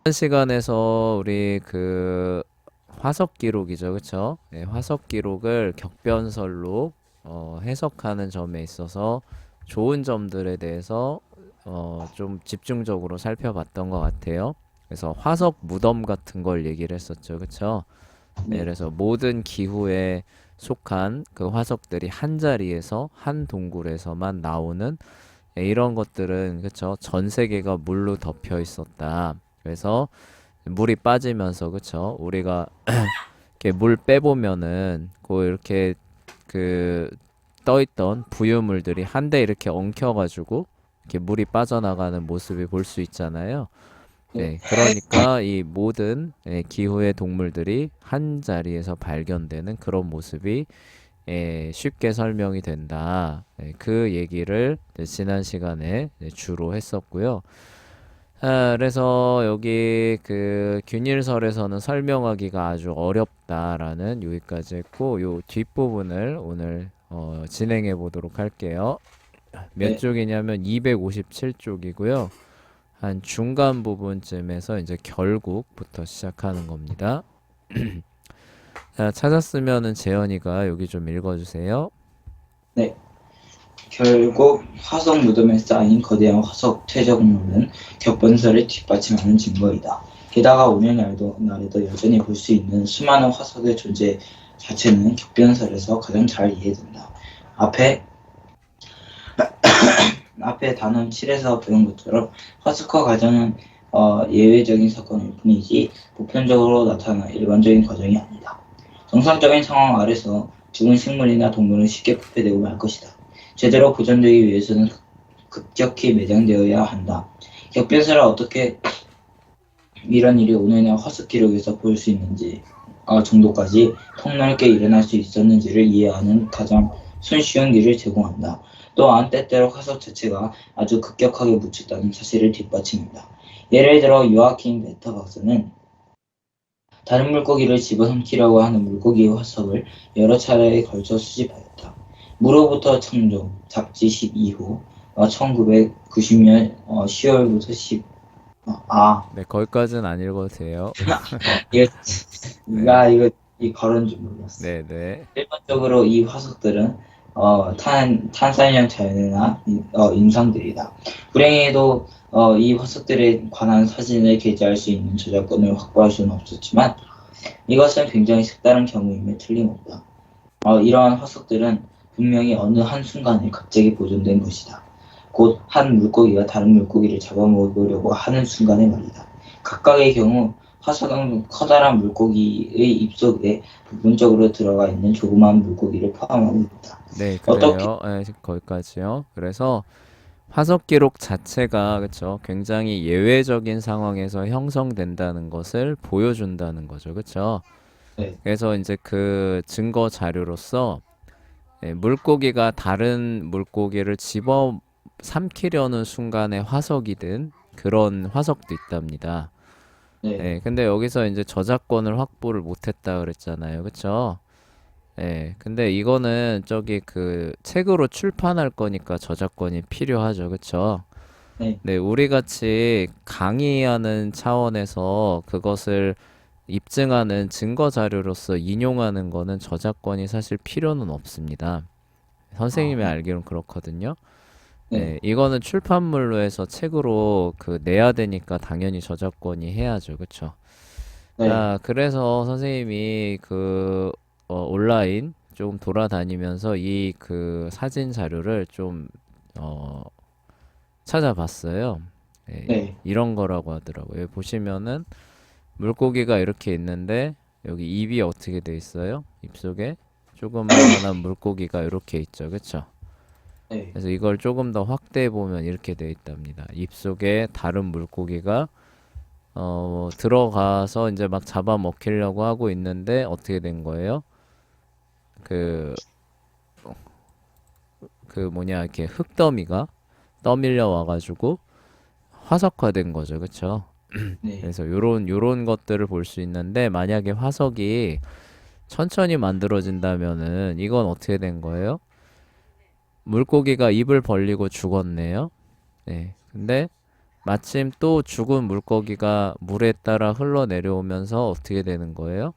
이번 시간에서 우리 화석 기록이죠, 그쵸? 네, 화석 기록을 격변설로 해석하는 점에 있어서 좋은 점들에 대해서 좀 집중적으로 살펴봤던 것 같아요. 그래서 화석 무덤 같은 걸 얘기를 했었죠, 그쵸? 네, 네, 그래서 모든 기후에 속한 그 화석들이 한 자리에서 한 동굴에서만 나오는, 이런 것들은 그쵸? 전 세계가 물로 덮여 있었다. 그래서 물이 빠지면서 그쵸? 우리가 이렇게 물 빼보면은 이렇게 그 떠있던 부유물들이 한데 이렇게 엉켜가지고 이렇게 물이 빠져나가는 모습이 볼 수 있잖아요. 네, 네, 그러니까 이 모든 기후의 동물들이 한 자리에서 발견되는 그런 모습이 쉽게 설명이 된다. 그 얘기를 지난 시간에 주로 했었고요. 그래서 여기 균일설에서는 설명하기가 아주 어렵다라는 여기까지 했고, 요 뒷부분을 오늘 진행해 보도록 할게요. 몇 네. 쪽이냐면 257쪽이고요. 한 중간 부분쯤에서 이제 결국부터 시작하는 겁니다. 자, 찾았으면은 재현이가 여기 좀 읽어주세요. 네. 결국 화석 무덤에 쌓인 거대한 화석 퇴적물은 격변설을 뒷받침하는 증거이다. 게다가 오늘날에도 여전히 볼 수 있는 수많은 화석의 존재 자체는 격변설에서 가장 잘 이해된다. 앞에 앞에 단원 7에서 배운 것처럼 화석화 과정은 예외적인 사건일 뿐이지 보편적으로 나타나는 일반적인 과정이 아니다. 정상적인 상황 아래서 죽은 식물이나 동물은 쉽게 부패되고 말 것이다. 제대로 보존되기 위해서는 급격히 매장되어야 한다. 격변설을 어떻게 이런 일이 오늘날 화석 기록에서 볼 수 있는지 정도까지 폭넓게 일어날 수 있었는지를 이해하는 가장 손쉬운 길을 제공한다. 또한 때때로 화석 자체가 아주 급격하게 묻혔다는 사실을 뒷받칩니다. 예를 들어 요아킨 베터 박사는 다른 물고기를 집어삼키려고 하는 물고기의 화석을 여러 차례에 걸쳐 수집하였다. 무로부터 창조, 잡지 12호, 1990년 10월부터 10, 네, 거기까지는 안 읽어도 돼요. 이거, 네, 이 걸은 줄 몰랐어. 네, 네. 일반적으로 이 화석들은 탄산형 자연이나 임상들이다. 불행히도 이 화석들에 관한 사진을 게재할 수 있는 저작권을 확보할 수는 없었지만 이것은 굉장히 색다른 경우임에 틀림없다. 이러한 화석들은 분명히 어느 한순간에 갑자기 보존된 것이다. 곧 한 물고기가 다른 물고기를 잡아먹으려고 하는 순간에 말이다. 각각의 경우 화석은 커다란 물고기의 입속에 부분적으로 들어가 있는 조그마한 물고기를 포함하고 있다. 네, 어떻게 그래요. 네, 거기까지요. 그래서 화석 기록 자체가 그쵸 굉장히 예외적인 상황에서 형성된다는 것을 보여준다는 거죠, 그쵸? 네, 그래서 이제 그 증거 자료로서 물고기가 다른 물고기를 집어 삼키려는 순간에 화석이 든 그런 화석도 있답니다. 네, 근데 여기서 이제 저작권을 확보를 못했다 그랬잖아요, 그쵸? 근데 이거는 저기 책으로 출판할 거니까 저작권이 필요하죠, 그쵸? 네, 네, 우리 같이 강의하는 차원에서 그것을 입증하는 증거 자료로서 인용하는 거는 저작권이 사실 필요는 없습니다. 선생님이 네, 알기로는 그렇거든요. 네, 이거는 출판물로 해서 책으로 내야 되니까 당연히 저작권이 해야죠, 그쵸? 네, 자, 그래서 선생님이 온라인 좀 돌아다니면서 이 사진 자료를 좀 어, 찾아봤어요. 네, 이런 거라고 하더라고요. 여기 보시면은 물고기가 이렇게 있는데 여기 입이 어떻게 돼 있어요? 입속에 조그마한 물고기가 이렇게 있죠. 그쵸? 네, 그래서 이걸 조금 더 확대해 보면 이렇게 돼 있답니다. 입속에 다른 물고기가 들어가서 이제 막 잡아먹히려고 하고 있는데 어떻게 된 거예요? 그, 뭐냐, 이렇게 흙더미가 떠밀려 와가지고 화석화된 거죠. 그쵸? 네, 그래서 요런 것들을 볼 수 있는데 만약에 화석이 천천히 만들어진다면은 이건 어떻게 된 거예요? 물고기가 입을 벌리고 죽었네요. 네. 근데 마침 또 죽은 물고기가 물에 따라 흘러내려오면서 어떻게 되는 거예요?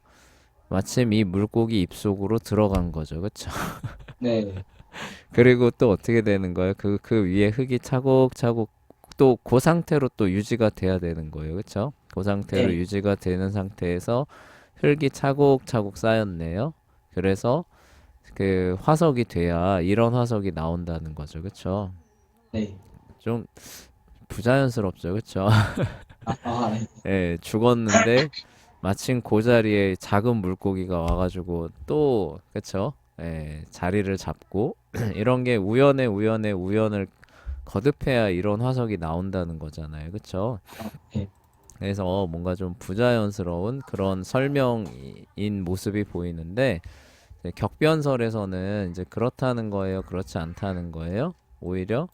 마침 이 물고기 입속으로 들어간 거죠. 그쵸? 네, 그리고 또 어떻게 되는 거예요? 그 위에 흙이 차곡차곡 또 그 상태로 또 유지가 돼야 되는 거예요. 그쵸? 그 상태로 네, 유지가 되는 상태에서 흙이 차곡차곡 쌓였네요. 그래서 그 화석이 돼야 이런 화석이 나온다는 거죠. 그쵸? 네. 좀 부자연스럽죠. 그쵸? 네. 예, 죽었는데 마침 그 자리에 작은 물고기가 와가지고 또, 그쵸? 예, 자리를 잡고 이런 게 우연의 우연을 거듭해야 이런 화석이 나온다는 거잖아요. 그쵸? 네. 그래서 뭔가 좀 부자연스러운 그런 설명인 모습이 보이는데 이제 격변설에서는 이제 그렇다는 거예요. 그렇지 않다는 거예요. 오히려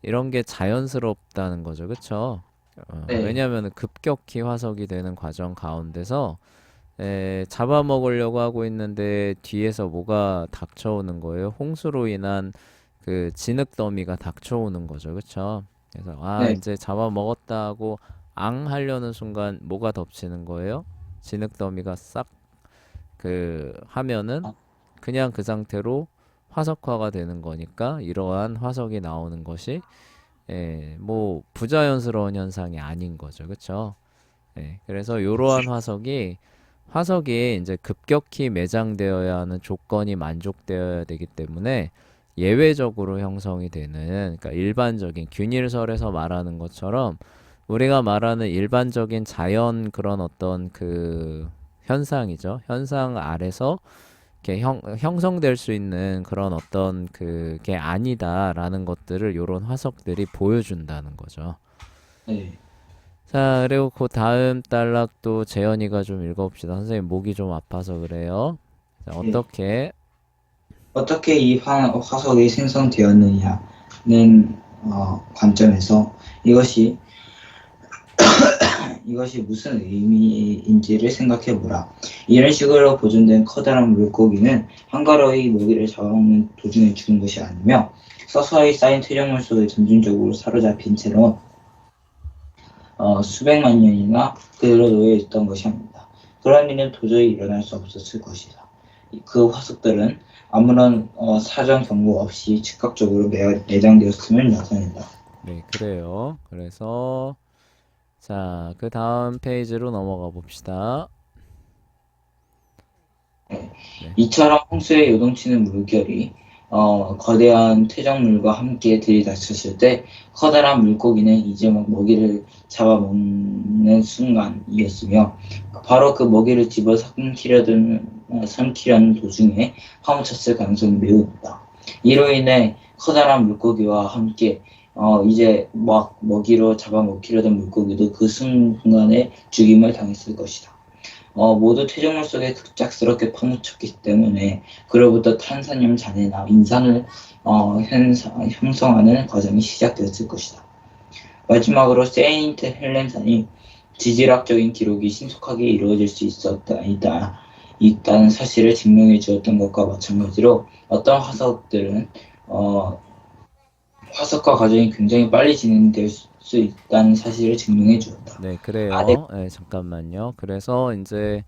이런 게 자연스럽다는 거죠. 그쵸? 네. 왜냐하면 급격히 화석이 되는 과정 가운데서 잡아먹으려고 하고 있는데 뒤에서 뭐가 닥쳐오는 거예요? 홍수로 인한 그 진흙 더미가 닥쳐오는 거죠. 그쵸? 그래서 아 네. 이제 잡아먹었다 하고 앙 하려는 순간 뭐가 덮치는 거예요? 진흙 더미가 싹 그 하면은 아, 그냥 그 상태로 화석화가 되는 거니까 이러한 화석이 나오는 것이 뭐 부자연스러운 현상이 아닌 거죠. 그쵸? 그래서 이러한 화석이 이제 급격히 매장되어야 하는 조건이 만족되어야 되기 때문에 예외적으로 형성이 되는, 그러니까 일반적인 균일설에서 말하는 것처럼 우리가 말하는 일반적인 자연 그런 어떤 그 현상이죠. 현상 아래서 이렇게 형성될 수 있는 그런 어떤 그게 아니다라는 것들을 요런 화석들이 보여준다는 거죠. 네. 자, 그리고 그 다음 단락도 재현이가 좀 읽어봅시다. 선생님 목이 좀 아파서 그래요. 자, 네. 어떻게? 어떻게 이 화석이 생성되었느냐는 관점에서 이것이 이것이 무슨 의미인지를 생각해 보라. 이런 식으로 보존된 커다란 물고기는 한가로이 먹이를 잡아먹는 도중에 죽은 것이 아니며 서서히 쌓인 퇴적물 속에 점진적으로 사로잡힌 채로 수백만 년이나 그대로 놓여 있던 것이 아닙니다. 그런 일은 도저히 일어날 수 없었을 것이다. 그 화석들은 아무런 사전 경고 없이 즉각적으로 내장되었음을 나타낸다. 네, 그래요. 그래서 자, 그 다음 페이지로 넘어가 봅시다. 네, 이처럼 홍수에 요동치는 물결이 거대한 퇴적물과 함께 들이닥쳤을 때 커다란 물고기는 이제 막 먹이를 잡아먹는 순간이었으며 바로 그 먹이를 집어 삼키려는 도중에 파묻혔을 가능성이 매우 높다. 이로 인해 커다란 물고기와 함께 이제 막 먹이로 잡아먹히려던 물고기도 그 순간에 죽임을 당했을 것이다. 모두 퇴적물 속에 급작스럽게 파묻혔기 때문에 그로부터 탄산염 잔해나 인산을 형성하는 과정이 시작되었을 것이다. 마지막으로 세인트 헬렌산이 지질학적인 기록이 신속하게 이루어질 수 있다는 사실을 증명해 주었던 것과 마찬가지로 어떤 화석들은 화석화 과정이 굉장히 빨리 진행될 수 있다는 사실을 증명해 주었다. 네, 아래 그래요. 네, 잠깐만요. 그래서 이제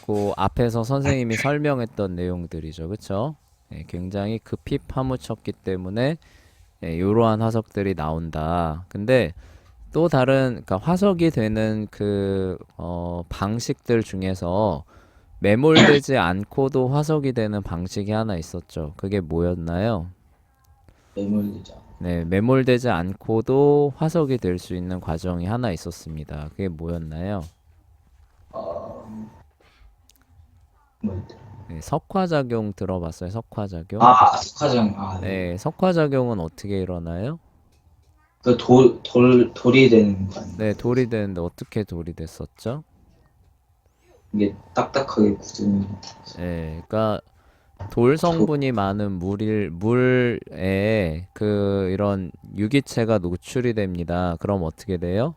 그 앞에서 선생님이 설명했던 내용들이죠. 그쵸? 굉장히 급히 파묻혔기 때문에 이러한 화석들이 나온다. 근데 또 다른, 그러니까 화석이 되는 그 방식들 중에서 매몰되지 않고도 화석이 되는 방식이 하나 있었죠. 그게 뭐였나요? 매몰되죠. 네, 매몰되지 않고도 화석이 될 수 있는 과정이 하나 있었습니다. 그게 뭐였나요? 어, 뭐 네, 석화작용 들어봤어요? 석화작용? 석화정, 네. 네, 석화작용은 어떻게 일어나요? 돌이 되는 거 아닌가요? 네, 돌이 되는데 어떻게 돌이 됐었죠? 이게 딱딱하게 굳으면, 그러니까 돌 돌, 성분이 많은 물에 그 이런 유기체가 노출이 됩니다. 그럼 어떻게 돼요?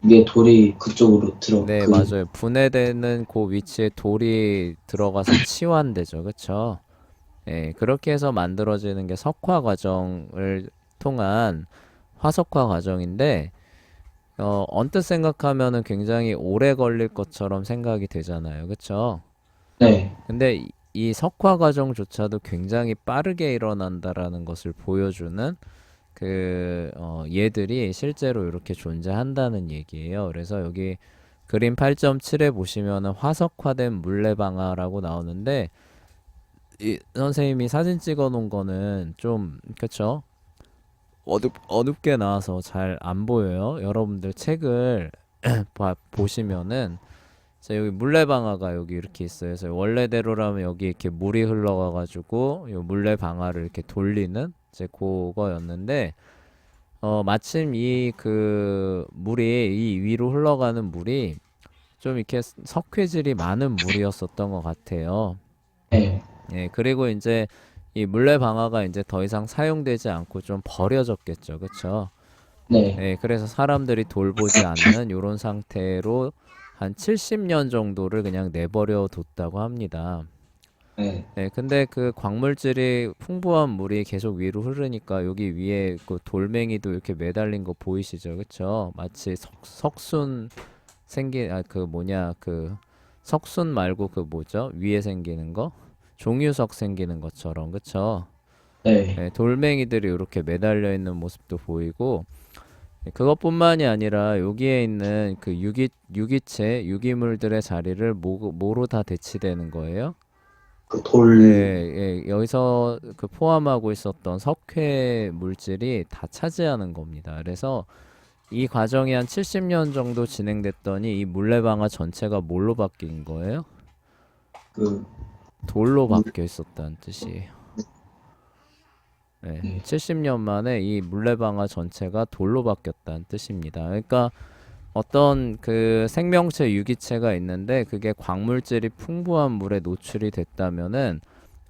이게 돌이 그쪽으로 네, 맞아요. 분해되는 그 위치에 돌이 들어가서 치환되죠. 그쵸? 그렇게 해서 만들어지는 게 석화 과정을 통한 화석화 과정인데, 언뜻 생각하면은 굉장히 오래 걸릴 것처럼 생각이 되잖아요. 그쵸? 네, 근데 이 석화 과정조차도 굉장히 빠르게 일어난다라는 것을 보여주는 얘들이 실제로 이렇게 존재한다는 얘기예요. 그래서 여기 그림 8.7에 보시면은 화석화된 물레방아라고 나오는데 이 선생님이 사진 찍어 놓은 거는 좀 그쵸? 어둡게 나와서 잘 안 보여요. 여러분들 책을 보시면은 자, 여기 물레방아가 여기 이렇게 있어요. 그래서 원래대로라면 여기 이렇게 물이 흘러가가지고 요 물레방아를 이렇게 돌리는 이제 그거였는데 마침 이 물이 이 위로 흘러가는 물이 좀 이렇게 석회질이 많은 물이었었던 것 같아요. 네, 예, 그리고 이제 이 물레방아가 이제 더 이상 사용되지 않고 좀 버려졌겠죠. 그쵸? 네, 예, 그래서 사람들이 돌보지 않는 이런 상태로 한 70년 정도를 그냥 내버려 뒀다고 합니다. 네, 예, 근데 그 광물질이 풍부한 물이 계속 위로 흐르니까 여기 위에 그 돌멩이도 이렇게 매달린 거 보이시죠? 그쵸? 마치 석순 석순 말고 그 뭐죠? 위에 생기는 거? 종유석 생기는 것처럼, 그쵸? 네, 예, 돌멩이들이 이렇게 매달려 있는 모습도 보이고, 그것뿐만이 아니라 여기에 있는 그 유기물들의 자리를 뭐로 다 대치되는 거예요? 그 예, 돌, 여기서 그 포함하고 있었던 석회 물질이 다 차지하는 겁니다. 그래서 이 과정이 한 70년 정도 진행됐더니 이 물레방아 전체가 뭘로 바뀐 거예요? 그, 돌로 물, 바뀌어 있었다는 뜻이에요. 네, 네, 70년 만에 이 물레방아 전체가 돌로 바뀌었다는 뜻입니다. 그러니까 어떤 그 생명체 유기체가 있는데 그게 광물질이 풍부한 물에 노출이 됐다면은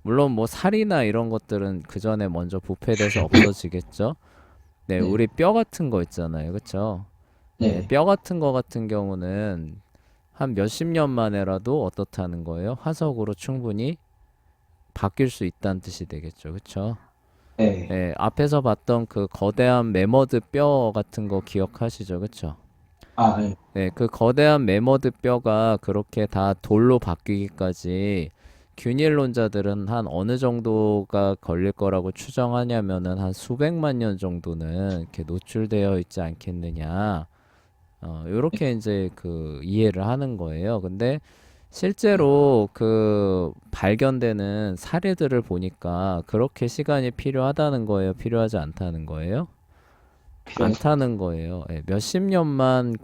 물론 뭐 살이나 이런 것들은 그 전에 먼저 부패돼서 없어지겠죠. 네, 네, 우리 뼈 같은 거 있잖아요. 그쵸? 네, 네, 뼈 같은 거 같은 경우는 한 몇십 년 만에라도 어떻다는 거예요? 화석으로 충분히 바뀔 수 있다는 뜻이 되겠죠. 그쵸? 네, 네, 앞에서 봤던 그 거대한 매머드 뼈 같은 거 기억하시죠? 그쵸? 아, 네, 네, 그 거대한 매머드 뼈가 그렇게 다 돌로 바뀌기까지 균일론자들은 한 어느 정도가 걸릴 거라고 추정하냐면은 한 수백만 년 정도는 이렇게 노출되어 있지 않겠느냐. 요렇게 이제 그 이해를 하는 거예요. 근데 실제로 그 발견되는 사례들을 보니까 그렇게 시간이 필요하다는 거예요. 필요하지 않다는 거예요. 필요해서, 않다는 거예요. 예, 몇십 년만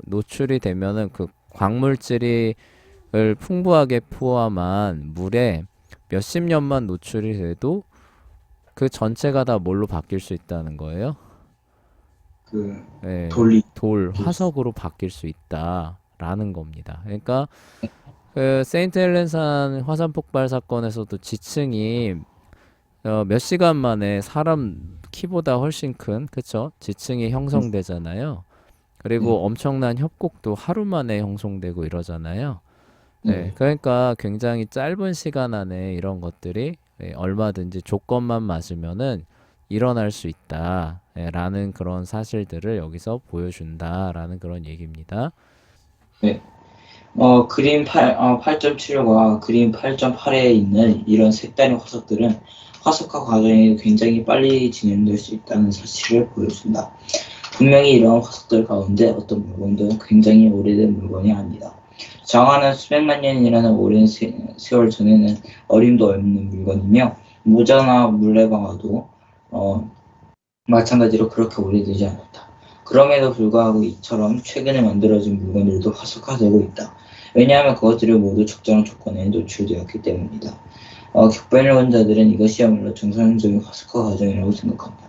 노출이 되면은 그 광물질이 을 풍부하게 포함한 물에 몇십 년만 노출이 돼도 그 전체가 다 뭘로 바뀔 수 있다는 거예요. 그, 예, 돌리, 화석으로 바뀔 수 있다라는 겁니다. 그러니까 그 세인트 헬렌산 화산 폭발 사건에서도 지층이 몇 시간 만에 사람 키보다 훨씬 큰, 그쵸? 지층이 형성되잖아요. 네, 그리고 엄청난 협곡도 하루 만에 형성되고 이러잖아요. 네, 네, 그러니까 굉장히 짧은 시간 안에 이런 것들이 얼마든지 조건만 맞으면은 일어날 수 있다. 라는 그런 사실들을 여기서 보여준다라는 그런 얘기입니다. 네. 그림 8.7과 그림 8.8에 있는 이런 색다른 화석들은 화석화 과정이 굉장히 빨리 진행될 수 있다는 사실을 보여준다. 분명히 이런 화석들 가운데 어떤 물건도 굉장히 오래된 물건이 아니다. 정화는 수백만 년이라는 오랜 세월 전에는 어림도 없는 물건이며 모자나 물레방아도 어, 마찬가지로 그렇게 오래되지 않았다. 그럼에도 불구하고 이처럼 최근에 만들어진 물건들도 화석화되고 있다. 왜냐하면 그것들이 모두 적절한 조건에 노출되었기 때문이다. 격변론자들은 이것이야말로 정상적인 화석화 과정이라고 생각한다.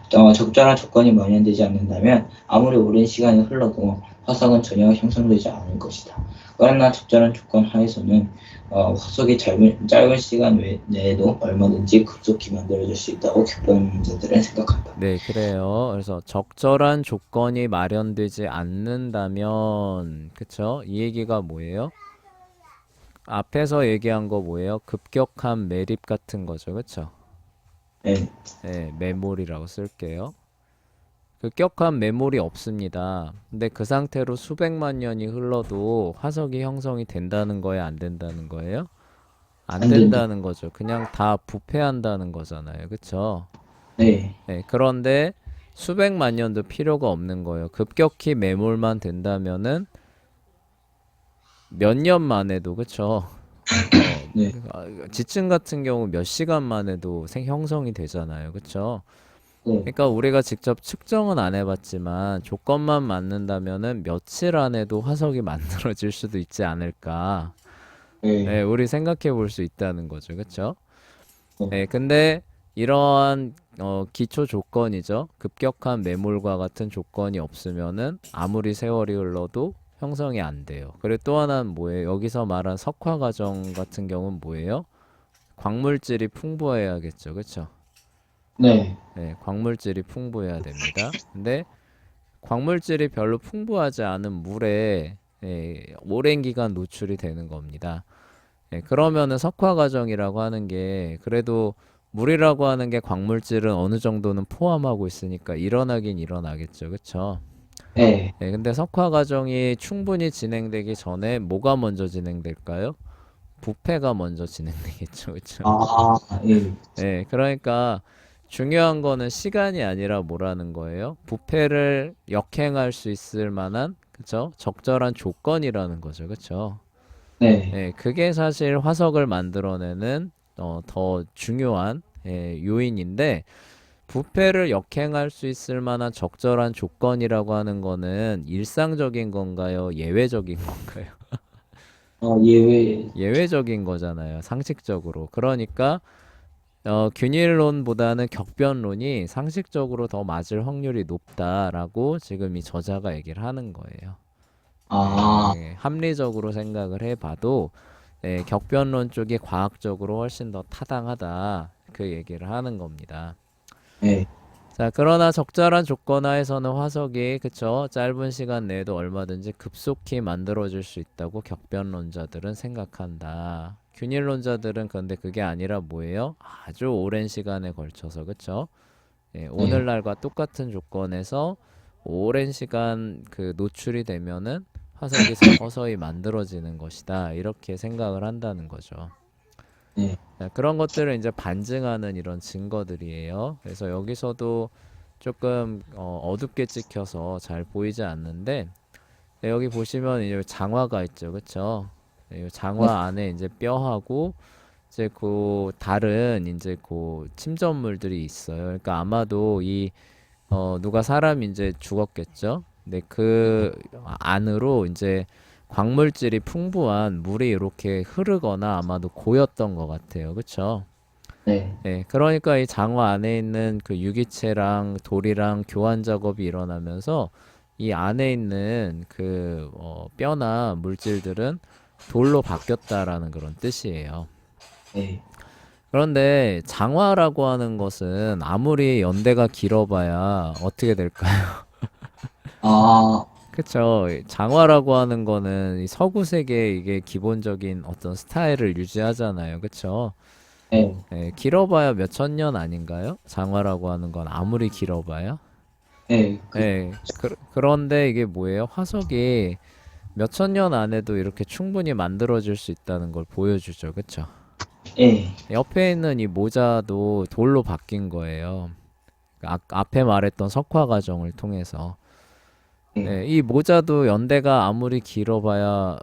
적절한 조건이 마련되지 않는다면 아무리 오랜 시간이 흘러도 화석은 전혀 형성되지 않을 것이다. 그러나 적절한 조건 하에서는 화석이 짧은 시간 내에도 얼마든지 급속히 만들어질 수 있다고 격변론자들은 생각한다. 네, 그래요. 그래서 적절한 조건이 마련되지 않는다면, 그쵸? 이 얘기가 뭐예요? 앞에서 얘기한 거 뭐예요? 급격한 매립 같은 거죠, 그쵸? 네, 메모리라고 쓸게요. 급격한 매몰이 없습니다. 근데 그 상태로 수백만 년이 흘러도 화석이 형성이 된다는 거예요, 안 된다는 거예요? 안 안 된다. 된다는 거죠. 그냥 다 부패한다는 거잖아요. 그쵸? 네, 네, 그런데 수백만 년도 필요가 없는 거예요. 급격히 매몰만 된다면은 몇 년 만에도, 그쵸? 네, 지층 같은 경우 몇 시간 만에도 형성이 되잖아요. 그쵸? 네, 그러니까 우리가 직접 측정은 안 해봤지만 조건만 맞는다면은 며칠 안에도 화석이 만들어질 수도 있지 않을까. 네, 네, 우리 생각해 볼 수 있다는 거죠. 그쵸? 네, 네, 근데 이러한 기초 조건이죠. 급격한 매몰과 같은 조건이 없으면은 아무리 세월이 흘러도 형성이 안 돼요. 그리고 또 하나는 뭐예요? 여기서 말한 석화 과정 같은 경우는 뭐예요? 광물질이 풍부해야겠죠. 그쵸? 네, 네, 광물질이 풍부해야 됩니다. 근데 광물질이 별로 풍부하지 않은 물에 오랜 기간 노출이 되는 겁니다. 그러면은 석화 과정이라고 하는 게 그래도 물이라고 하는 게 광물질은 어느 정도는 포함하고 있으니까 일어나긴 일어나겠죠. 그쵸? 네. 근데 석화 과정이 충분히 진행되기 전에 뭐가 먼저 진행될까요? 부패가 먼저 진행되겠죠. 그쵸? 아, 예, 그러니까 중요한 거는 시간이 아니라 뭐라는 거예요? 부패를 역행할 수 있을 만한, 그쵸? 적절한 조건이라는 거죠. 그쵸? 네, 그게 사실 화석을 만들어내는 더 중요한 요인인데, 부패를 역행할 수 있을 만한 적절한 조건이라고 하는 거는 일상적인 건가요? 예외적인 건가요? 예외, 예외적인 거잖아요. 상식적으로. 그러니까 균일론보다는 격변론이 상식적으로 더 맞을 확률이 높다라고 지금 이 저자가 얘기를 하는 거예요. 아, 합리적으로 생각을 해봐도 격변론 쪽이 과학적으로 훨씬 더 타당하다. 그 얘기를 하는 겁니다. 네, 자, 그러나 적절한 조건 하에서는 화석이 그쵸? 짧은 시간 내에도 얼마든지 급속히 만들어질 수 있다고 격변론자들은 생각한다. 균일론자들은 그런데 그게 아니라 뭐예요? 아주 오랜 시간에 걸쳐서 그쵸? 네, 오늘날과 똑같은 조건에서 오랜 시간 그 노출이 되면은 화석이 서서히 만들어지는 것이다. 이렇게 생각을 한다는 거죠. 네, 그런 것들을 이제 반증하는 이런 증거들이에요. 그래서 여기서도 조금 어둡게 찍혀서 잘 보이지 않는데 여기 보시면 이제 장화가 있죠, 그렇죠? 네, 장화 안에 이제 뼈하고 이제 그 다른 이제 그 침전물들이 있어요. 그러니까 아마도 이 누가 사람이 이제 죽었겠죠. 근데 그 안으로 이제 광물질이 풍부한 물이 이렇게 흐르거나 아마도 고였던 것 같아요. 그쵸? 네, 그러니까 이 장화 안에 있는 그 유기체랑 돌이랑 교환 작업이 일어나면서 이 안에 있는 그 뼈나 물질들은 돌로 바뀌었다라는 그런 뜻이에요. 네. 그런데 장화라고 하는 것은 아무리 연대가 길어봐야 어떻게 될까요? 아, 그쵸. 장화라고 하는 거는 이 서구 세계의 이게 기본적인 어떤 스타일을 유지하잖아요. 그쵸. 네, 길어봐야 몇 천 년 아닌가요? 장화라고 하는 건 아무리 길어봐야. 네, 그런데 이게 뭐예요? 화석이 몇 천 년 안에도 이렇게 충분히 만들어질 수 있다는 걸 보여주죠. 그쵸. 네, 옆에 있는 이 모자도 돌로 바뀐 거예요. 앞에 말했던 석화 과정을 통해서. 네, 이 모자도 연대가 아무리 길어봐야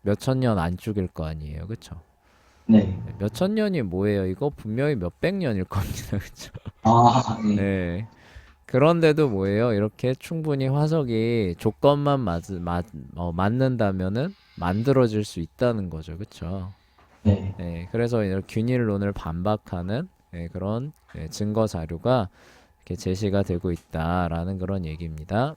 몇 천 년 안쪽일 거 아니에요. 그쵸? 네. 몇 천 년이 뭐예요? 이거 분명히 몇 백 년일 겁니다. 그쵸? 아, 네, 네. 그런데도 뭐예요? 이렇게 충분히 화석이 조건만 맞는다면은 만들어질 수 있다는 거죠. 그쵸? 네, 그래서 이런 균일론을 반박하는 그런 증거 자료가 이렇게 제시가 되고 있다라는 그런 얘기입니다.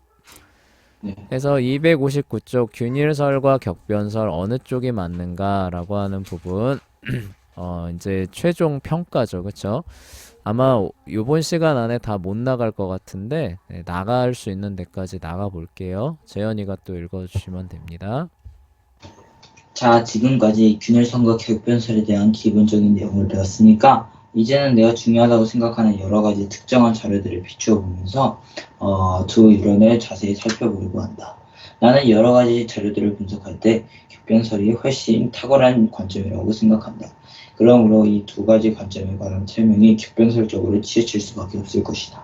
네, 그래서 259쪽 균일설과 격변설 어느 쪽이 맞는가라고 하는 부분 이제 최종 평가죠. 그쵸? 아마 요번 시간 안에 다 못 나갈 것 같은데 나갈 수 있는 데까지 나가 볼게요. 재현이가 또 읽어주시면 됩니다. 자, 지금까지 균열선과 격변설에 대한 기본적인 내용을 배웠으니까 이제는 내가 중요하다고 생각하는 여러 가지 특정한 자료들을 비추어 보면서 두 이론을 자세히 살펴보려고 한다. 나는 여러 가지 자료들을 분석할 때 격변설이 훨씬 탁월한 관점이라고 생각한다. 그러므로 이 두 가지 관점에 관한 설명이 격변설적으로 치우칠 수밖에 없을 것이다.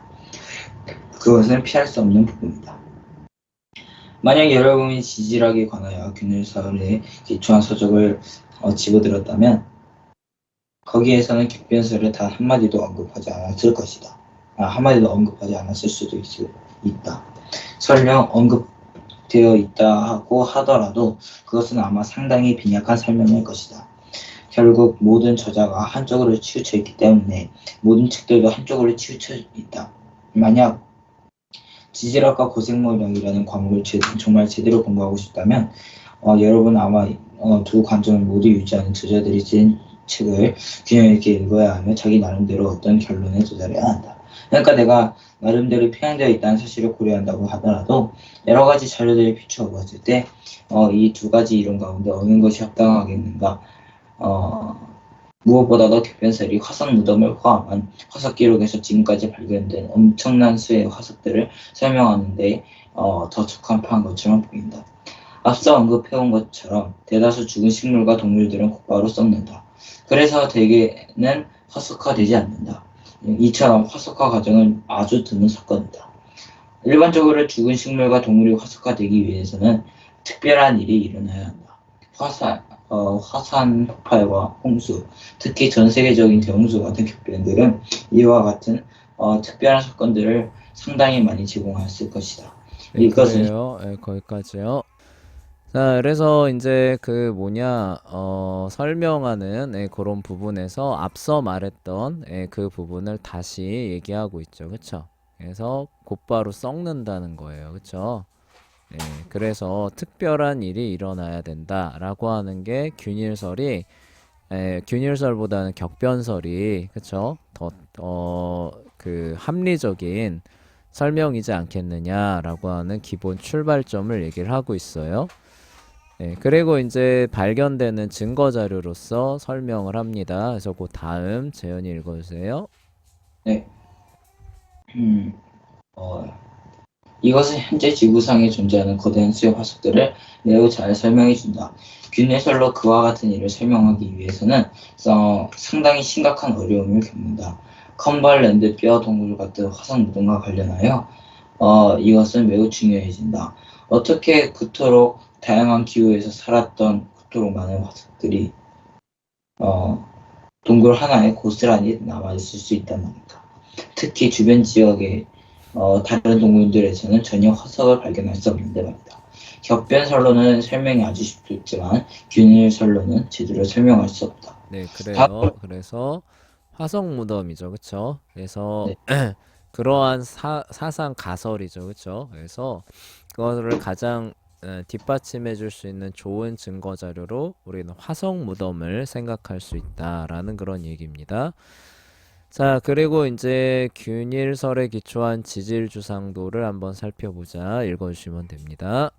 그것은 피할 수 없는 부분이다. 만약 여러분이 지질학에 관하여 균일설에 기초한 서적을 집어들었다면 거기에서는 격변설을 단 한마디도 언급하지 않았을 것이다. 한마디도 언급하지 않았을 수도 있다. 설령 언급되어 있다고 하더라도 그것은 아마 상당히 빈약한 설명일 것이다. 결국 모든 저자가 한쪽으로 치우쳐 있기 때문에 모든 책들도 한쪽으로 치우쳐 있다. 만약 지질학과 고생물학이라는 과목을 정말 제대로 공부하고 싶다면 여러분 아마 두 관점을 모두 유지하는 저자들이 쓴 책을 균형 있게 읽어야 하며 자기 나름대로 어떤 결론에 도달해야 한다. 그러니까 내가 나름대로 편향되어 있다는 사실을 고려한다고 하더라도 여러 가지 자료들을 비추어 보았을 때 이 두 가지 이론 가운데 어느 것이 합당하겠는가 무엇보다도 격변설이 화석 무덤을 포함한 화석 기록에서 지금까지 발견된 엄청난 수의 화석들을 설명하는 데 더 적합한 것처럼 보인다. 앞서 언급해온 것처럼 대다수 죽은 식물과 동물들은 곧바로 썩는다. 그래서 대개는 화석화되지 않는다. 이처럼 화석화 과정은 아주 드문 사건이다. 일반적으로 죽은 식물과 동물이 화석화되기 위해서는 특별한 일이 일어나야 한다. 화산 폭발과 홍수, 특히 전 세계적인 대홍수 같은 격변들은 이와 같은 특별한 사건들을 상당히 많이 제공했을 것이다. 네, 이것은 그래요. 네, 거기까지요. 자, 그래서 이제 설명하는 그런 부분에서 앞서 말했던 그 부분을 다시 얘기하고 있죠. 그쵸? 그래서 곧바로 썩는다는 거예요. 그쵸? 네, 그래서 특별한 일이 일어나야 된다라고 하는 게 균일설보다는 격변설이, 그쵸? 합리적인 설명이지 않겠느냐라고 하는 기본 출발점을 얘기를 하고 있어요. 네, 그리고 이제 발견되는 증거 자료로서 설명을 합니다. 그래서 그 다음 재현이 읽어주세요. 네, 어, 이것은 현재 지구상에 존재하는 거대한 수의 화석들을 매우 잘 설명해 준다. 균해설로 그와 같은 일을 설명하기 위해서는 상당히 심각한 어려움을 겪는다. 컴벌랜드 뼈 동굴 같은 화석 무덤과 관련하여 이것은 매우 중요해진다. 어떻게 그토록 다양한 기후에서 살았던 그토록 많은 화석들이 동굴 하나에 고스란히 남아있을 수 있단 말입니다. 특히 주변 지역의 다른 동물들에서는 전혀 화석을 발견할 수 없는데 말이다. 격변설로는 설명이 아주 쉽지만 균일설로는 제대로 설명할 수 없다. 네, 다음, 그래요. 그래서 화석 무덤이죠. 그쵸? 그래서 네, 그러한 사상 가설이죠. 그쵸? 그래서 그거를 가장 뒷받침해 줄 수 있는 좋은 증거 자료로 우리는 화석 무덤을 생각할 수 있다라는 그런 얘기입니다. 자, 그리고 이제 균일설에 기초한 지질 주상도를 한번 살펴보자. 읽어주시면 됩니다.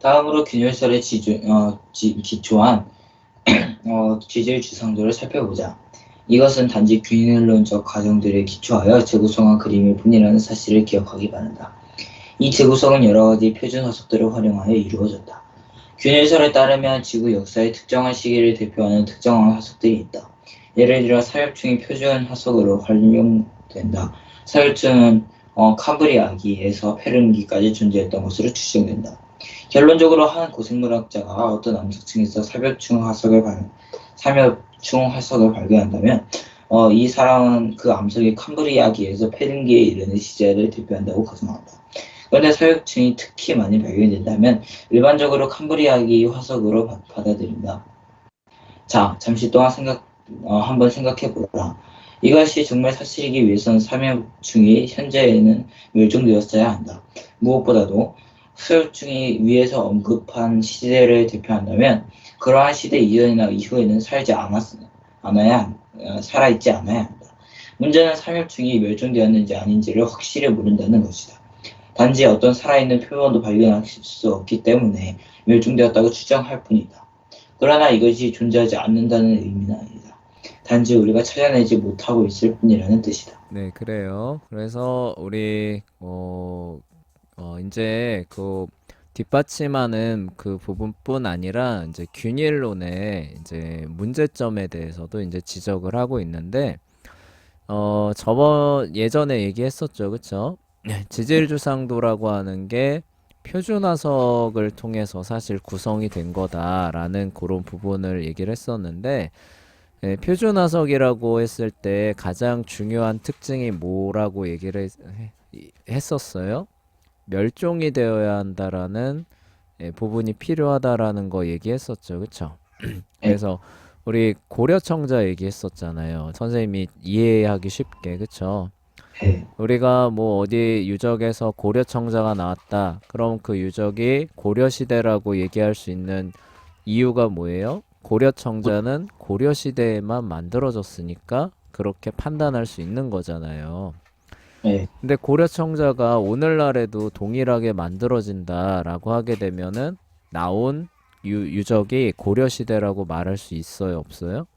다음으로 균일설에 기초한 지질 주상도를 살펴보자. 이것은 단지 균일론적 가정들에 기초하여 재구성한 그림일 뿐이라는 사실을 기억하기 바란다. 이 재구성은 여러 가지 표준 화석들을 활용하여 이루어졌다. 균일설에 따르면 지구 역사의 특정한 시기를 대표하는 특정한 화석들이 있다. 예를 들어 사엽충이 표준 화석으로 활용된다. 사엽충은 카브리아기에서 페른기까지 존재했던 것으로 추정된다. 결론적으로 한 고생물학자가 어떤 암석층에서 삼엽충 화석을 발견한다면 이 사람은 그 암석이 캄브리아기에서 페른기에 이르는 시절을 대표한다고 가정한다. 그런데 사육층이 특히 많이 발견된다면 일반적으로 캄브리아기 화석으로 받아들인다. 자, 잠시 동안 한번 생각해보라. 이것이 정말 사실이기 위해서는 삼엽충이 현재에는 멸종되었어야 한다. 무엇보다도 사육충이 위에서 언급한 시대를 대표한다면 그러한 시대 이전이나 이후에는 살아있지 않아야 한다. 문제는 삼엽충이 멸종되었는지 아닌지를 확실히 모른다는 것이다. 단지 어떤 살아있는 표본도 발견할 수 없기 때문에 멸종되었다고 추정할 뿐이다. 그러나 이것이 존재하지 않는다는 의미는 아니다. 단지 우리가 찾아내지 못하고 있을 뿐이라는 뜻이다. 네, 그래요. 그래서 우리 이제 그 뒷받침하는 그 부분뿐 아니라 이제 균일론의 이제 문제점에 대해서도 이제 지적을 하고 있는데 저번 예전에 얘기했었죠, 그쵸? 지질주상도라고 하는 게 표준화석을 통해서 사실 구성이 된 거다라는 그런 부분을 얘기를 했었는데 표준화석이라고 했을 때 가장 중요한 특징이 뭐라고 얘기를 했었어요? 멸종이 되어야 한다라는 부분이 필요하다라는 거 얘기했었죠, 그쵸? 네, 그래서 우리 고려청자 얘기했었잖아요. 선생님이 이해하기 쉽게, 그쵸? 네. 우리가 뭐 어디 유적에서 고려청자가 나왔다. 그럼 그 유적이 고려시대라고 얘기할 수 있는 이유가 뭐예요? 고려청자는 고려시대에만 만들어졌으니까 그렇게 판단할 수 있는 거잖아요. 네. 근데 고려청자가 오늘날에도 동일하게 만들어진다라고 하게 되면은 나온 유적이 고려시대라고 말할 수 있어요, 없어요?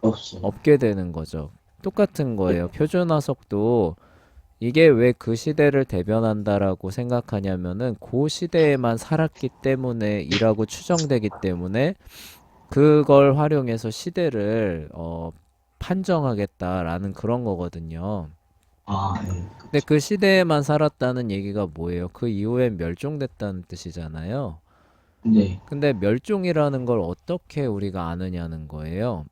없어요. 없게 되는 거죠. 똑같은 거예요. 표준화석도 이게 왜 그 시대를 대변한다라고 생각하냐면은 그 시대에만 살았기 때문에 이라고 추정되기 때문에 그걸 활용해서 시대를 판정하겠다라는 그런 거거든요. 네. 근데 그 시대에만 살았다는 얘기가 뭐예요? 그 이후엔 멸종됐다는 뜻이잖아요. 네. 근데 멸종이라는 걸 어떻게 우리가 아느냐는 거예요.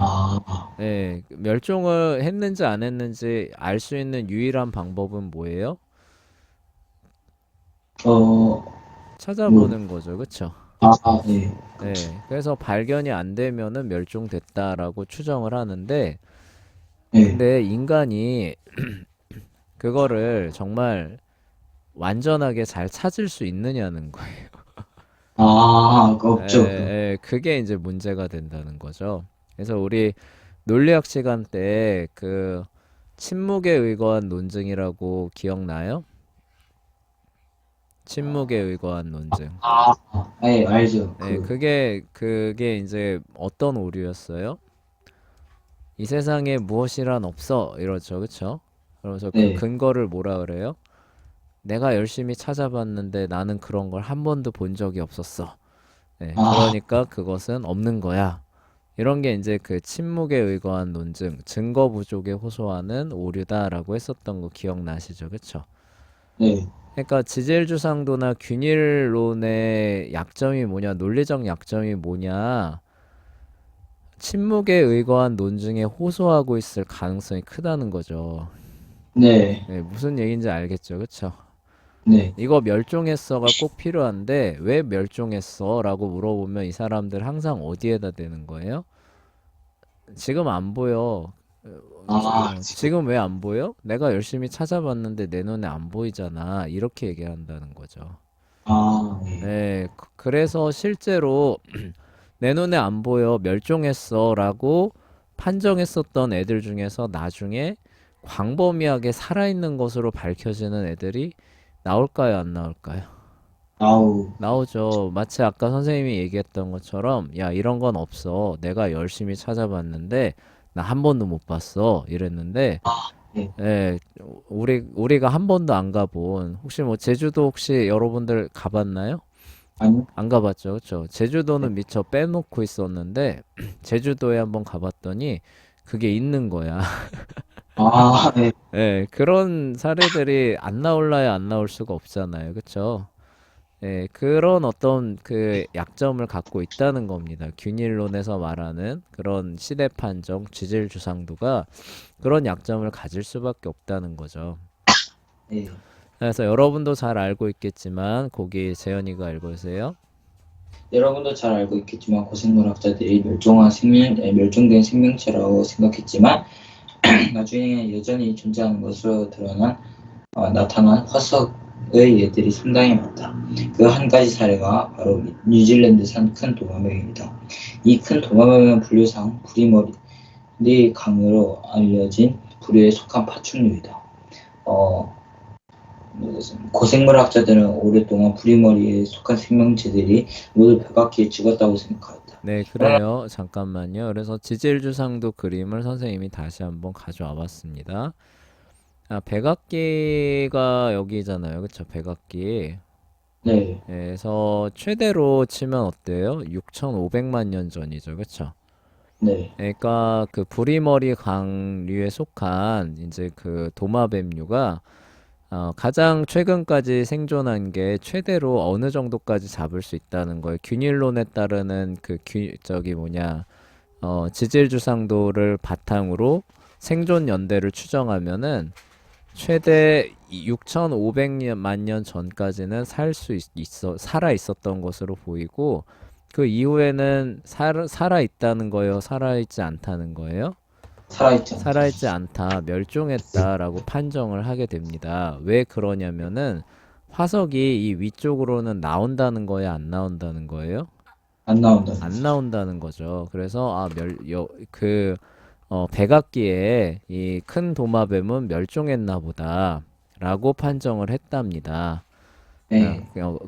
아, 네, 멸종을 했는지 안 했는지 알 수 있는 유일한 방법은 뭐예요? 어, 뭐, 찾아보는 거죠, 그쵸? 네. 네, 그래서 발견이 안 되면은 멸종됐다라고 추정을 하는데, 네. 근데 인간이 그거를 정말 완전하게 잘 찾을 수 있느냐는 거예요. 그거 없죠. 그게 이제 문제가 된다는 거죠. 그래서 우리 논리학 시간 때 그 침묵에 의거한 논증이라고 기억나요? 침묵에 의거한 논증. 네, 알죠. 네, 그게 이제 어떤 오류였어요? 이 세상에 무엇이란 없어 이러죠, 그쵸? 그래서 그 네. 근거를 뭐라 그래요? 내가 열심히 찾아봤는데 나는 그런 걸 한 번도 본 적이 없었어. 네, 아, 그러니까 그것은 없는 거야. 이런 게 이제 그 침묵에 의거한 논증, 증거 부족에 호소하는 오류다라고 했었던 거 기억나시죠? 그쵸? 네. 그러니까 지질주상도나 균일론의 약점이 뭐냐, 논리적 약점이 뭐냐, 침묵에 의거한 논증에 호소하고 있을 가능성이 크다는 거죠. 네. 네, 무슨 얘기인지 알겠죠? 그쵸? 네. 이거 멸종했어가 꼭 필요한데 왜 멸종했어? 라고 물어보면 이 사람들 항상 어디에다 대는 거예요? 지금 안 보여. 지금, 지금 왜 안 보여? 내가 열심히 찾아봤는데 내 눈에 안 보이잖아. 이렇게 얘기한다는 거죠. 네. 네, 그래서 실제로 내 눈에 안 보여 멸종했어 라고 판정했었던 애들 중에서 나중에 광범위하게 살아있는 것으로 밝혀지는 애들이 나올까요, 안 나올까요? 아우, 나오죠. 마치 아까 선생님이 얘기했던 것처럼, 야, 이런 건 없어. 내가 열심히 찾아봤는데, 나 한 번도 못 봤어. 이랬는데, 네. 우리가 한 번도 안 가본, 혹시 뭐, 제주도 혹시 여러분들 가봤나요? 아니요. 안 가봤죠. 그쵸? 네. 제주도는 미처 빼놓고 있었는데, 제주도에 한번 가봤더니, 그게 있는 거야. 네. 그런 사례들이 안 나올라야 안 나올 수가 없잖아요. 그쵸? 그런 어떤 그 약점을 갖고 있다는 겁니다. 균일론에서 말하는 그런 시대 판정, 지질 주상도가 그런 약점을 가질 수밖에 없다는 거죠. 네. 그래서 여러분도 잘 알고 있겠지만 거기 재현이가 읽으세요. 여러분도 잘 알고 있겠지만 고생물학자들이 멸종된 생명체라고 생각했지만 나중에 여전히 존재하는 것으로 나타난 화석의 예들이 상당히 많다. 그 한 가지 사례가 바로 뉴질랜드산 큰 도마뱀입니다. 이 큰 도마뱀은 분류상 부리머리 강으로 알려진 부류에 속한 파충류이다. 어, 고생물학자들은 오랫동안 부리머리에 속한 생명체들이 모두 백악기에 죽었다고 생각하였다. 네, 그러면 그래요. 잠깐만요. 그래서 지질주상도 그림을 선생님이 다시 한번 가져와 봤습니다. 아, 백악기가 여기잖아요. 그쵸? 백악기. 네, 예, 그래서 최대로 치면 어때요? 6,500만 년 전이죠. 그쵸? 네, 그러니까 그 부리머리 강류에 속한 이제 그 도마뱀류가 가장 최근까지 생존한 게 최대로 어느 정도까지 잡을 수 있다는 거예요. 균일론에 따르는 저기 뭐냐, 지질주상도를 바탕으로 생존 연대를 추정하면은 최대 6,500만 년 전까지는 살아 있었던 것으로 보이고, 그 이후에는 살아 있다는 거예요? 살아 있지 않다는 거예요? 살아있지 않다. 살아있지 않다, 멸종했다라고 판정을 하게 됩니다. 왜 그러냐면은 화석이 이 위쪽으로는 나온다는 거예요, 안 나온다는 거예요? 안 나온다는 안 거죠. 나온다는 거죠. 그래서 백악기에 이 큰 도마뱀은 멸종했나 보다라고 판정을 했답니다. 네.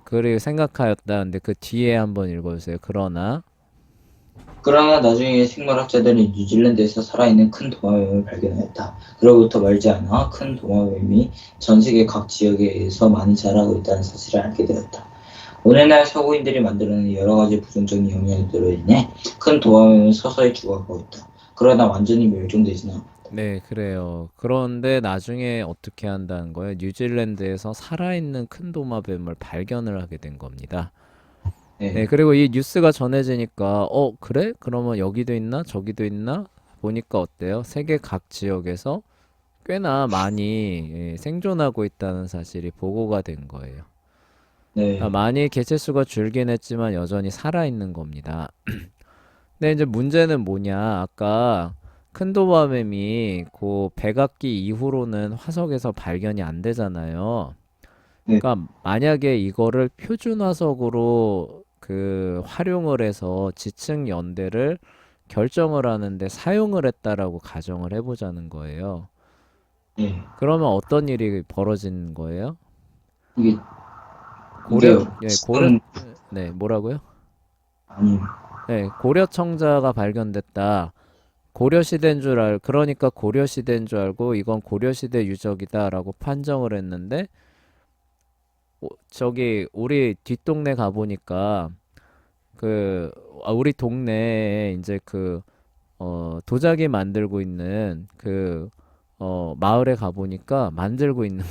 그리고 생각하였다. 근데 그 뒤에 한번 읽어주세요. 그러나 그러나 나중에 생물학자들은 뉴질랜드에서 살아있는 큰 도마뱀을 발견하였다. 그로부터 멀지 않아 큰 도마뱀이 전 세계 각 지역에서 많이 자라고 있다는 사실을 알게 되었다. 오늘날 서구인들이 만들어낸 여러 가지 부정적인 영향들로 인해 큰 도마뱀은 서서히 죽어가고 있다. 그러나 완전히 멸종되지는 않았다. 네, 그래요. 그런데 나중에 어떻게 한다는 거예요? 뉴질랜드에서 살아있는 큰 도마뱀을 발견을 하게 된 겁니다. 네, 네, 그리고 이 뉴스가 전해지니까, 그래? 그러면 여기도 있나? 저기도 있나? 보니까 어때요? 세계 각 지역에서 꽤나 많이 생존하고 있다는 사실이 보고가 된 거예요. 네, 많이 개체수가 줄긴 했지만 여전히 살아있는 겁니다. 근데 이제 문제는 뭐냐? 아까 큰 도마뱀이 그 백악기 이후로는 화석에서 발견이 안 되잖아요. 네, 그러니까 만약에 이거를 표준 화석으로 그 활용을 해서 지층 연대를 결정을 하는데 사용을 했다라고 가정을 해보자는 거예요. 네. 그러면 어떤 일이 벌어지는 거예요? 이게, 고려, 이게 예, 지금, 네, 뭐라고요? 아니, 네, 고려 청자가 발견됐다. 그러니까 고려 시대인 줄 알고 이건 고려 시대 유적이다라고 판정을 했는데, 저기 우리 뒷동네 가보니까 우리 동네에 이제 도자기 만들고 있는 마을에 가보니까 만들고 있는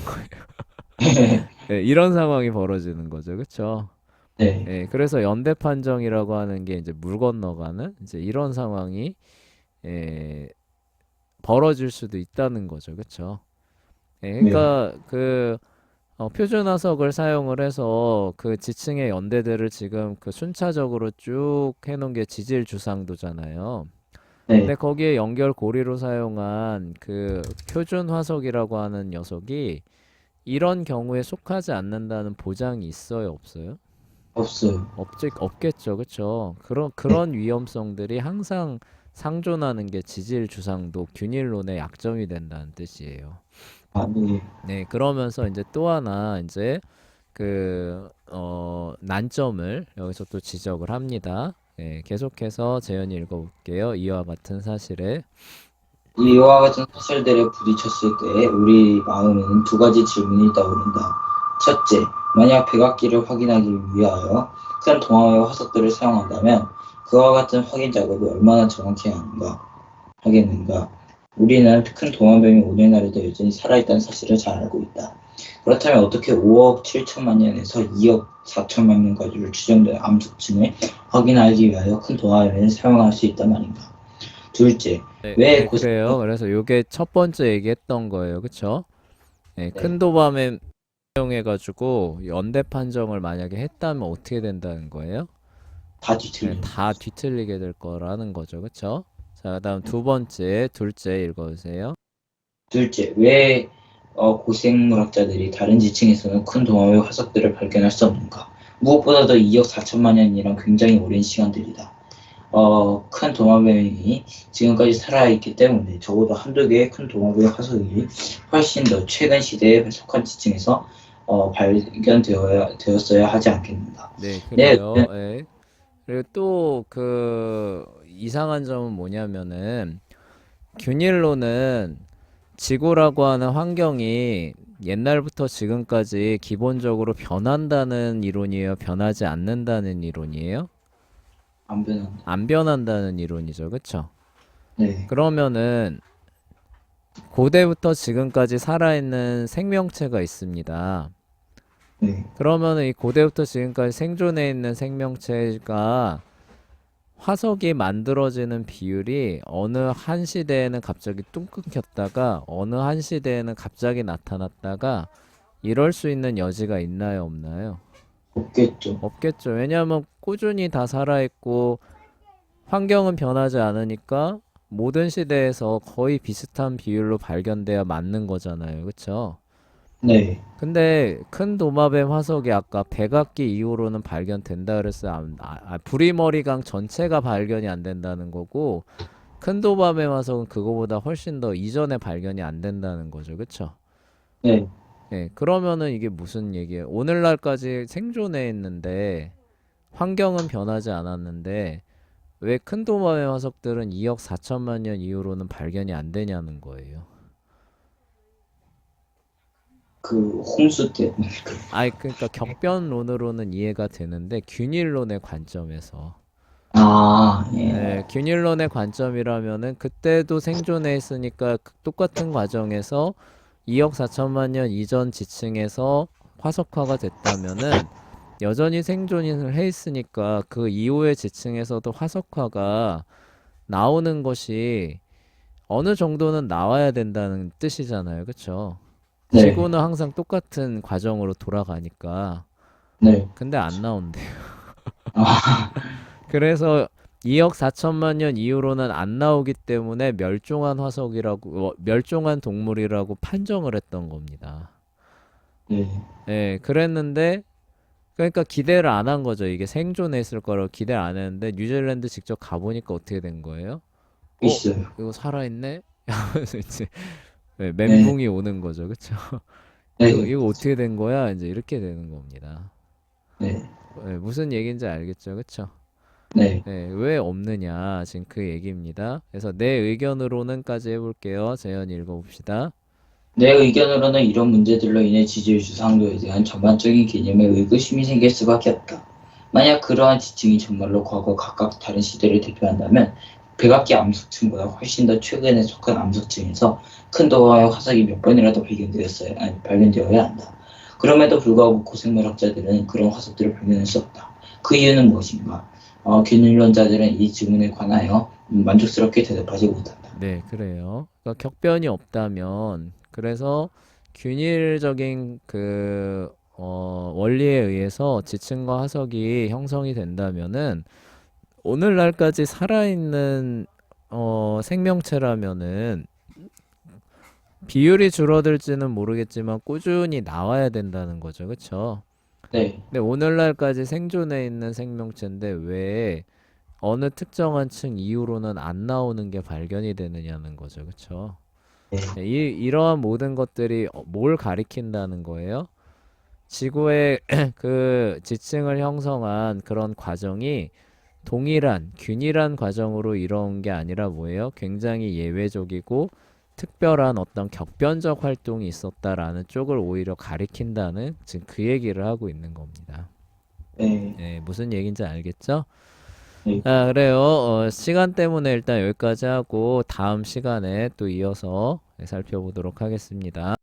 네, 이런 상황이 벌어지는 거죠. 그쵸? 네, 예, 그래서 연대 판정이라고 하는 게 이제 물 건너가는 이제 이런 상황이 예, 벌어질 수도 있다는 거죠. 그쵸? 예, 네, 그러니까 표준 화석을 사용을 해서 그 지층의 연대들을 지금 순차적으로 쭉 해놓은 게 지질 주상도잖아요. 네. 근데 거기에 연결 고리로 사용한 그 표준 화석이라고 하는 녀석이 이런 경우에 속하지 않는다는 보장이 있어요, 없어요? 없어요. 없겠죠, 그쵸? 네, 그런 위험성들이 항상 상존하는 게 지질 주상도 균일론의 약점이 된다는 뜻이에요. 아니, 네, 그러면서 이제 또 하나 이제 난점을 여기서 또 지적을 합니다. 네, 계속해서 재현이 읽어볼게요. 이와 같은 사실에. 이와 같은 사실들에 부딪혔을 때 우리 마음에는 두 가지 질문이 떠오른다. 첫째, 만약 백악기를 확인하기 위하여 큰 동화의 화석들을 사용한다면 그와 같은 확인 작업이 얼마나 정확해야 하겠는가? 우리는 큰 동화뱀이 오늘날에도 여전히 살아있다는 사실을 잘 알고 있다. 그렇다면 어떻게 5억 7천만 년에서 2억 4천만 년까지로 추정되는 암석층을 확인하기 위하여 큰 동화뱀을 사용할 수 있단 말인가? 둘째, 네, 왜 네, 고생 그래요. 그래서 요게 첫 번째 얘기했던 거예요. 그쵸? 네, 큰 도감에 사용해가지고 연대 판정을 만약에 했다면 어떻게 된다는 거예요? 다 네, 뒤틀려. 다 뒤틀리게 될 거라는 거죠. 그쵸? 자, 그다음 둘째 읽어주세요. 둘째, 왜 고생물학자들이 다른 지층에서는 큰 동화의 화석들을 발견할 수 없는가? 무엇보다도 2억 4천만 년이란 굉장히 오랜 시간들이다. 큰 도마뱀이 지금까지 살아있기 때문에 적어도 한두 개의 큰 도마뱀 화석이 훨씬 더 최근 시대에 속한 지층에서 발견되었어야 하지 않겠는가? 네, 내 그래요. 의견은 예. 그리고 또 그 이상한 점은 뭐냐면은 균일론은 지구라고 하는 환경이 옛날부터 지금까지 기본적으로 변한다는 이론이에요? 변하지 않는다는 이론이에요? 안 변한다. 안 변한다는 이론이죠. 그쵸? 네, 그러면은 고대부터 지금까지 살아있는 생명체가 있습니다. 네, 그러면은 이 고대부터 지금까지 생존해 있는 생명체가 화석이 만들어지는 비율이 어느 한 시대에는 갑자기 뚝 끊겼다가 어느 한 시대에는 갑자기 나타났다가 이럴 수 있는 여지가 있나요, 없나요? 없겠죠. 없겠죠. 왜냐하면 꾸준히 다 살아있고 환경은 변하지 않으니까 모든 시대에서 거의 비슷한 비율로 발견돼야 맞는 거잖아요. 그쵸? 네, 근데 큰 도마뱀 화석이 아까 백악기 이후로는 발견된다 그랬어요. 부리머리강 전체가 발견이 안 된다는 거고 큰 도마뱀 화석은 그거보다 훨씬 더 이전에 발견이 안 된다는 거죠. 그쵸? 네. 예, 그러면은 이게 무슨 얘기예요? 오늘날까지 생존해 있는데 환경은 변하지 않았는데 왜 큰 도마뱀 화석들은 2억 4천만 년 이후로는 발견이 안 되냐는 거예요. 그 홍수 때문에. 아이, 그러니까 격변론으로는 이해가 되는데 균일론의 관점에서 아, 예. 예, 균일론의 관점이라면은 그때도 생존해 있으니까 똑같은 과정에서 2억 4천만 년 이전 지층에서 화석화가 됐다면은 여전히 생존을 해 있으니까 그 이후의 지층에서도 화석화가 나오는 것이 어느 정도는 나와야 된다는 뜻이잖아요. 그쵸? 네, 지구는 항상 똑같은 과정으로 돌아가니까. 네. 근데 안 나온대. 아, 그래서 2억 4천만 년 이후로는 안 나오기 때문에 멸종한 화석이라고, 멸종한 동물이라고 판정을 했던 겁니다. 네. 예, 그랬는데, 그러니까 기대를 안 한 거죠. 이게 생존해 있을 거라고 기대를 안 했는데, 뉴질랜드 직접 가보니까 어떻게 된 거예요? 어? 있어요. 이거 살아있네? 하면서 이제, 예, 네, 멘붕이 오는 거죠. 그쵸? 이거, 네, 이거 어떻게 된 거야? 이제 이렇게 되는 겁니다. 네, 예, 무슨 얘기인지 알겠죠? 그쵸? 네. 네, 왜 없느냐? 지금 그 얘기입니다. 그래서 내 의견으로는까지 해볼게요. 재현 읽어봅시다. 내 의견으로는 이런 문제들로 인해 지질 주상도에 대한 전반적인 개념에 의구심이 생길 수밖에 없다. 만약 그러한 지층이 정말로 과거 각각 다른 시대를 대표한다면 백악기 암석층보다 훨씬 더 최근에 속한 암석층에서 큰 도화의 화석이 몇 번이라도 발견되어야 한다. 그럼에도 불구하고 고생물학자들은 그런 화석들을 발견할 수 없다. 그 이유는 무엇인가? 균일론자들은 이 질문에 관하여 만족스럽게 대답하지 못한다. 네, 그래요. 그러니까 격변이 없다면, 그래서 균일적인 원리에 의해서 지층과 화석이 형성이 된다면은, 오늘날까지 살아있는, 생명체라면은, 비율이 줄어들지는 모르겠지만 꾸준히 나와야 된다는 거죠. 그쵸? 네, 근데 오늘날까지 생존해 있는 생명체인데 왜 어느 특정한 층 이후로는 안 나오는 게 발견이 되느냐는 거죠. 그쵸? 네, 네, 이러한 모든 것들이 뭘 가리킨다는 거예요? 지구의 그 지층을 형성한 그런 과정이 동일한, 균일한 과정으로 이뤄온 게 아니라 뭐예요? 굉장히 예외적이고 특별한 어떤 격변적 활동이 있었다라는 쪽을 오히려 가리킨다는 지금 그 얘기를 하고 있는 겁니다. 네. 네, 무슨 얘기인지 알겠죠? 네. 아, 그래요. 시간 때문에 일단 여기까지 하고 다음 시간에 또 이어서 살펴보도록 하겠습니다.